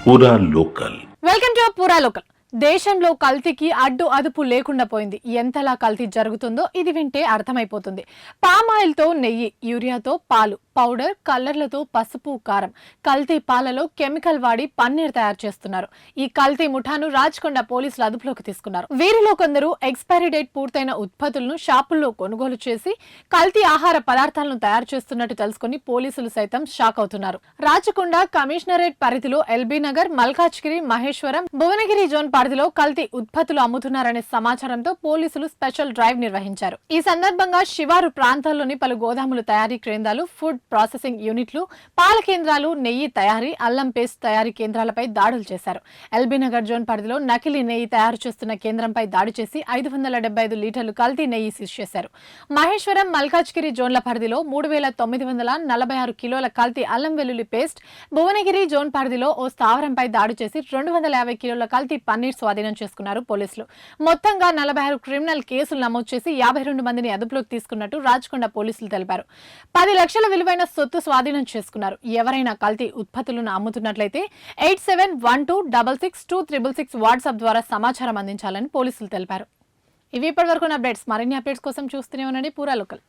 పూరా local. Welcome to పూరా local. దేశంలో కల్తీకి అడ్డు అదుపు లేకుండా పోయింది. ఎంతలా కల్తీ జరుగుతుందో ఇది వింటే అర్థమైపోతుంది. పామాయిల్ తో నెయ్యి, యూరియాతో పాలు, పౌడర్, కలర్లతో పసుపు, కారం, కల్తీ పాలలో కెమికల్ వాడి పన్నీర్ తయారు చేస్తున్నారు. ఈ కల్తీ ముఠాను రాచకొండ పోలీసులు అదుపులోకి తీసుకున్నారు. వీరిలో కొందరు ఎక్స్పైరీ డేట్ పూర్తయిన ఉత్పత్తులను షాపుల్లో కొనుగోలు చేసి కల్తీ ఆహార పదార్థాలను తయారు చేస్తున్నట్టు తెలుసుకుని పోలీసులు సైతం షాక్ అవుతున్నారు. రాచకొండ కమిషనరేట్ పరిధిలో ఎల్బీ నగర్, మల్కాజ్గిరి, మహేశ్వరం, భువనగిరి జోన్ పరిధిలో కల్తీ ఉత్పత్తులు అమ్ముతున్నారనే సమాచారంతో పోలీసులు స్పెషల్ డ్రైవ్ నిర్వహించారు. ఈ సందర్భంగా శివారు ప్రాంతాల్లోని పలు గోదాములు, తయారీ కేంద్రాలు, ఫుడ్ ప్రాసెసింగ్ యూనిట్లు, పాల కేంద్రాలు, నెయ్యి తయారీ, అల్లం పేస్ట్ తయారీ కేంద్రాలపై దాడులు చేశారు. ఎల్బీనగర్ జోన్ పరిధిలో నకిలీ నెయ్యి తయారు చేస్తున్న కేంద్రంపై దాడి చేసి 575 లీటర్లు కల్తీ నెయ్యి సీజ్ చేశారు. మహేశ్వరం, మల్కాజ్గిరి జోన్ల పరిధిలో 3946 కిలోల కల్తీ అల్లం వెల్లుల్లి పేస్ట్, భువనగిరి జోన్ పరిధిలో ఓ స్థావరంపై దాడి చేసి 250 కిలోల కల్తీ పన్నీర్ స్వాధీనం చేసుకున్నారు పోలీసులు. మొత్తంగా 46 క్రిమినల్ కేసులు నమోదు చేసి 52 మందిని అదుపులోకి తీసుకున్నట్టు రాచకొండ పోలీసులు తెలిపారు. 10 లక్షల విలువైన సొత్తు స్వాధీనం చేసుకున్నారు. ఎవరైనా కల్తీ ఉత్పత్తులను అమ్ముతున్నట్లయితే 8712662666 వాట్సాప్ ద్వారా సమాచారం అందించాలని పోలీసులు తెలిపారు. ఇవి ఇప్పటివరకు అప్డేట్స్. మరిన్ని అప్డేట్స్ కోసం చూస్తూనే ఉండండి పూరా లోకల్.